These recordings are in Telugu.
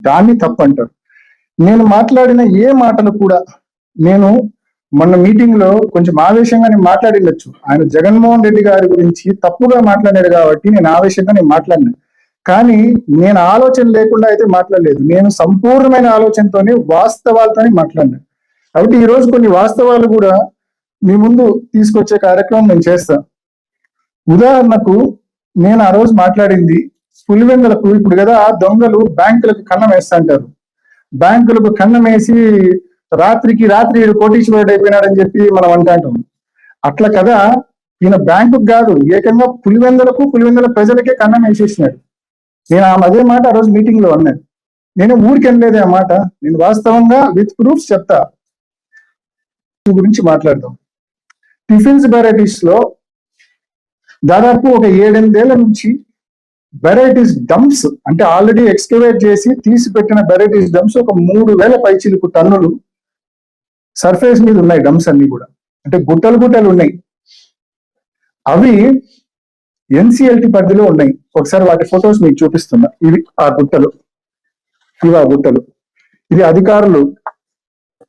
దాన్ని తప్పు అంటారు. నేను మాట్లాడిన ఏ మాటలు కూడా, నేను మొన్న మీటింగ్ లో కొంచెం ఆవేశంగా నేను మాట్లాడిండొచ్చు. ఆయన జగన్మోహన్ రెడ్డి గారి గురించి తప్పుగా మాట్లాడాడు కాబట్టి నేను ఆవేశంగా మాట్లాడినా. కానీ నేను ఆలోచన లేకుండా అయితే మాట్లాడలేదు. నేను సంపూర్ణమైన ఆలోచనతోనే వాస్తవాలతోనే మాట్లాడినా. కాబట్టి ఈ రోజు కొన్ని వాస్తవాలు కూడా మీ ముందు తీసుకొచ్చే కార్యక్రమం నేను చేస్తాను. ఉదాహరణకు నేను ఆ రోజు మాట్లాడింది పులివెందులకు. ఇప్పుడు కదా దొంగలు బ్యాంకులకు కన్నం వేస్తుంటారు. బ్యాంకులకు కన్నం వేసి రాత్రికి రాత్రి కోటీశ్వరుడు అయిపోయినాడని చెప్పి మనం అంటాం. అట్లా కదా ఈయన బ్యాంకుకు కాదు, ఏకంగా పులివెందుల ప్రజలకే కన్నం వేసేసినాడు. నేను అదే మాట ఆ రోజు మీటింగ్ లో అన్నాను. నేను ఊరికి అనలేదే ఆ మాట, నేను వాస్తవంగా విత్ ప్రూఫ్స్ చెప్తా. గురించి మాట్లాడదాం. టిఫిన్స్ వెరైటీస్ లో దాదాపు ఒక 7-8 ఏళ్ల నుంచి వెరైటీస్ డంప్స్, అంటే ఆల్రెడీ ఎక్స్కవేట్ చేసి తీసి పెట్టిన వెరైటీస్ డంప్స్ ఒక 3000 పైచిలుకు టన్నులు సర్ఫేస్ మీద ఉన్నాయి. డంప్స్ అన్ని కూడా అంటే గుట్టలు ఉన్నాయి. అవి ఎన్సిఎల్టి పరిధిలో ఉన్నాయి. ఒకసారి వాటి ఫొటోస్ మీకు చూపిస్తున్నా. ఇవి ఆ గుట్టలు, ఇది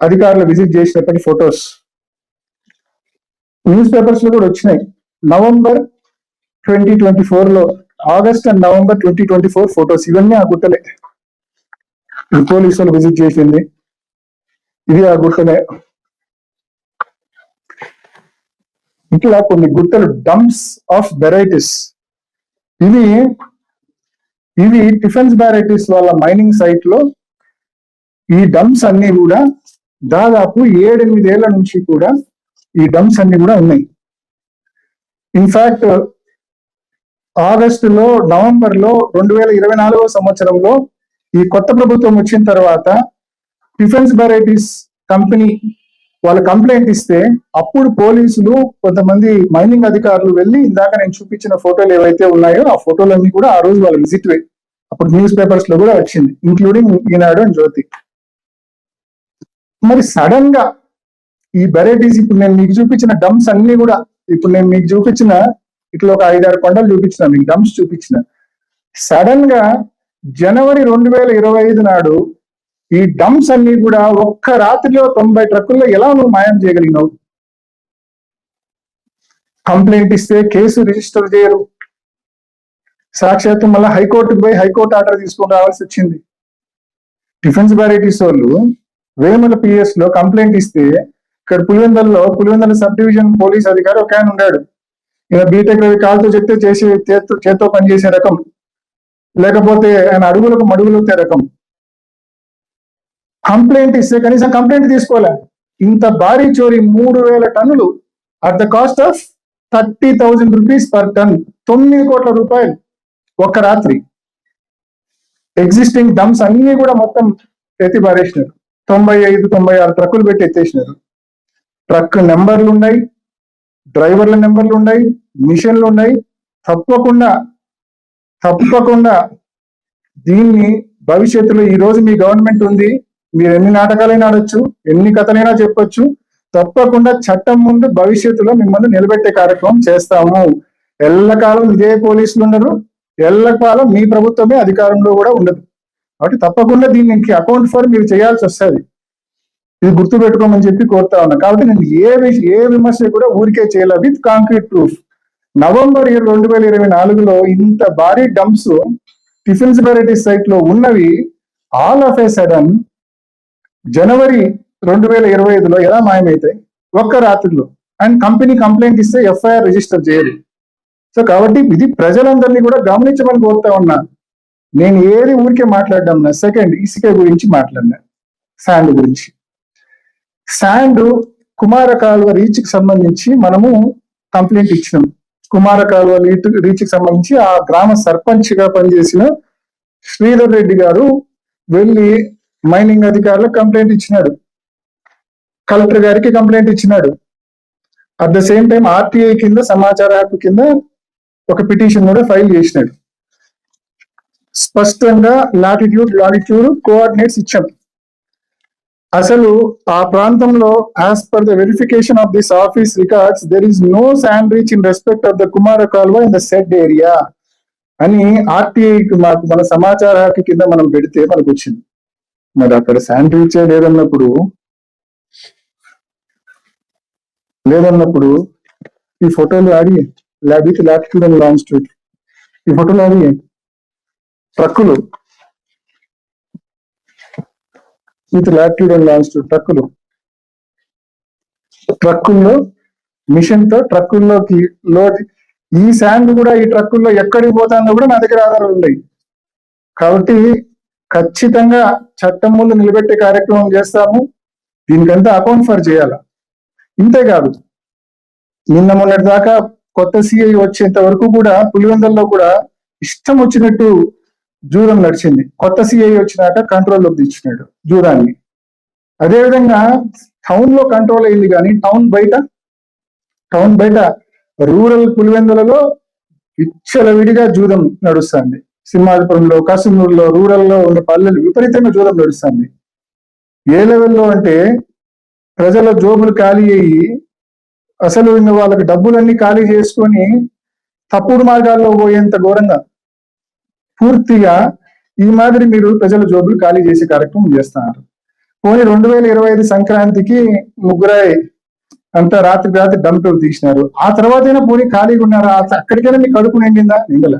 అధికారులు విజిట్ చేసినప్పటి ఫొటోస్. న్యూస్ పేపర్స్ లో కూడా వచ్చినాయి. November 2024 August and November 2024 photos. ఇవన్నీ ఆ గుట్టలే. ఇది పోలీసులు విజిట్ చేసింది. ఇది ఆ గుట్టలే. ఇట్లా కొన్ని గుట్టలు, డంప్స్ ఆఫ్ వెరైటీస్. ఇవి డిఫెన్స్ వెరైటీస్ వాళ్ళ మైనింగ్ సైట్ లో ఈ డంప్స్ అన్ని కూడా దాదాపు 7-8 ఏళ్ల నుంచి కూడా ఈ డంప్స్ అన్ని కూడా ఉన్నాయి. ఇన్ఫాక్ట్ ఆగస్టులో, నవంబర్లో 2024 సంవత్సరంలో ఈ కొత్త ప్రభుత్వం వచ్చిన తర్వాత డిఫెన్స్ వెరైటీస్ కంపెనీ వాళ్ళు కంప్లైంట్ ఇస్తే అప్పుడు పోలీసులు, కొంతమంది మైనింగ్ అధికారులు వెళ్ళి ఇందాక నేను చూపించిన ఫోటోలు ఏవైతే ఉన్నాయో ఆ ఫోటోలన్నీ కూడా ఆ రోజు వాళ్ళ విజిట్ అప్పుడు న్యూస్ పేపర్స్ లో కూడా వచ్చింది, ఇంక్లూడింగ్ ఈనాడు అండ్ జ్యోతి. మరి సడన్ గా ఈ వెరైటీస్, ఇప్పుడు నేను మీకు చూపించిన డంప్స్ అన్ని కూడా, ఇప్పుడు నేను మీకు చూపించిన ఇట్లా ఒక 5-6 కొండలు చూపించిన, మీకు డంప్స్ చూపించిన, సడన్ గా జనవరి 2025 నాడు ఈ డంప్స్ అన్ని కూడా ఒక్క రాత్రిలో 90 ట్రక్కుల్లో ఎలా నువ్వు మాయం చేయగలిగినావు? కంప్లైంట్ ఇస్తే కేసు రిజిస్టర్ చేయరు. సాక్షాత్తు మళ్ళీ హైకోర్టుకు పోయి హైకోర్టు ఆర్డర్ తీసుకొని రావాల్సి వచ్చింది. డిఫెన్స్ వెరైటీస్ వాళ్ళు వేముల పిఎస్ లో కంప్లైంట్ ఇస్తే, ఇక్కడ పులివెందుల సబ్ డివిజన్ పోలీస్ అధికారి ఒక ఆయన ఉన్నాడు. ఈయన బీటెక్ రవి కాలుతో చెప్తే చేత్తో పనిచేసే రకం, లేకపోతే ఆయన అడుగులకు మడుగులొత్తే రకం. కంప్లైంట్ ఇస్తే కనీసం కంప్లైంట్ తీసుకోలే. ఇంత భారీ చోరీ 3000 టన్నులు at the cost of 30,000 rupees per ton, 9 కోట్ల రూపాయలు ఒక్క రాత్రి. ఎగ్జిస్టింగ్ డంప్స్ అన్ని కూడా మొత్తం ఎత్తి పారేసినారు. 95-96 ట్రక్కులు పెట్టి ఎత్తేసినారు. ట్రక్ నెంబర్లు ఉన్నాయి, డ్రైవర్ల నెంబర్లు ఉన్నాయి, మిషన్లు ఉన్నాయి. తప్పకుండా దీన్ని భవిష్యత్తులో, ఈ రోజు మీ గవర్నమెంట్ ఉంది, మీరు ఎన్ని నాటకాలైనా ఆడొచ్చు, ఎన్ని కథలైనా చెప్పొచ్చు, తప్పకుండా చట్టం ముందు భవిష్యత్తులో మిమ్మల్ని నిలబెట్టే కార్యక్రమం చేస్తాము. ఎల్లకాలం ఇదే పోలీసులు ఉండరు, ఎల్లకాలం మీ ప్రభుత్వమే అధికారంలో కూడా ఉండదు. కాబట్టి తప్పకుండా దీన్ని అకౌంట్ ఫర్ మీరు చేయాల్సి వస్తుంది. ఇది గుర్తు పెట్టుకోమని చెప్పి కోరుతా ఉన్నా. కాబట్టి నేను ఏ విమర్శ కూడా ఊరికే చేయాలి, విత్ కాంక్రీట్ ప్రూఫ్. నవంబర్ 2024లో ఇంత భారీ డంప్స్ డిఫెన్స్ వెరైటీస్ సైట్ లో ఉన్నవి ఆల్ ఆఫ్ ఏ సడన్ జనవరి 2025లో ఎలా మాయమైతాయి? ఒక్క రాత్రిలో. అండ్ కంపెనీ కంప్లైంట్ ఇస్తే ఎఫ్ఐఆర్ రిజిస్టర్ చేయరు. సో కాబట్టి ఇది ప్రజలందరినీ కూడా గమనించమని కోరుతా ఉన్నా. నేను ఏది ఊరికే మాట్లాడడం నా. సెకండ్, ఇసుక గురించి మాట్లాడినా, శాండ్ గురించి. శాండ్ కుమార కాలువ రీచ్ కి సంబంధించి మనము కంప్లైంట్ ఇచ్చినాం. కుమార కాలువ రీచ్ కి సంబంధించి ఆ గ్రామ సర్పంచ్ గా పనిచేసిన శ్రీధర్ రెడ్డి గారు వెళ్ళి మైనింగ్ అధికారులకు కంప్లైంట్ ఇచ్చినాడు, కలెక్టర్ గారికి కంప్లైంట్ ఇచ్చినాడు. At the same time RTI కింద, సమాచార హక్కు కింద ఒక పిటిషన్ కూడా ఫైల్ చేసినాడు. స్పష్టంగా లాటిట్యూడ్ కోఆర్డినేట్స్ ఇచ్చాం. అసలు ఆ ప్రాంతంలో as per the verification of this office records there is no sand reach in respect of the Kumara Kalva in the said area. అని ఆర్టీఐకి మాకు మన సమాచార హక్కు కింద మనం పెడితే మనకు వచ్చింది. మరి అక్కడ శానిటరీచే లేదన్నప్పుడు ఈ ఫోటోలు ఆడి విత్ లాటిట్యూడ్ అండ్ లాంగిట్యూడ్, ఈ ఫోటోలు ఆడి ట్రక్కులు విత్ లాటిట్యూడ్ అండ్ లాంగిట్యూడ్, ట్రక్కుల్లో మిషన్ తో ట్రక్కుల్లోకి లోడ్, ఈ శాండ్ కూడా ఈ ట్రక్కుల్లో ఎక్కడికి పోతానో కూడా నా దగ్గర ఆధారాలు ఉన్నాయి. కాబట్టి ఖచ్చితంగా చట్టం ముందు నిలబెట్టే కార్యక్రమం చేస్తాము. దీనికంతా అకౌంట్ ఫర్ చేయాలి. ఇంతేకాదు, నిన్న మొన్నటి దాకా కొత్త సిఐ వచ్చేంత వరకు కూడా పులివెందుల్లో కూడా ఇష్టం వచ్చినట్టు జూదం నడిచింది. కొత్త సిఐ వచ్చినాక కంట్రోల్లోకి తెచ్చినాడు జూదాన్ని. అదేవిధంగా టౌన్ లో కంట్రోల్ అయింది, కానీ టౌన్ బయట రూరల్ పులివెందులలో విచ్చలవిడిగా జూదం నడుస్తుంది. సింహాద్రిపురంలో, కసుమూరులో, రూరల్లో ఉన్న పల్లెలు విపరీతంగా జూదం నడుస్తుంది. ఏ లెవెల్లో అంటే ప్రజల జోబులు ఖాళీ అయ్యి అసలు ఇంకా వాళ్ళకి డబ్బులన్నీ ఖాళీ చేసుకొని తప్పుడు మార్గాల్లో పోయేంత ఘోరంగా పూర్తిగా ఈ మాదిరి మీరు ప్రజల జోబులు ఖాళీ చేసే కార్యక్రమం చేస్తున్నారు. పోనీ 2025 సంక్రాంతికి ముగ్గురాయి అంతా రాత్రి డంప్ తీసినారు. ఆ తర్వాతైనా పోనీ ఖాళీగా ఉన్నారా? అక్కడికైనా మీకు కడుపు నిండిందా? నిండలే.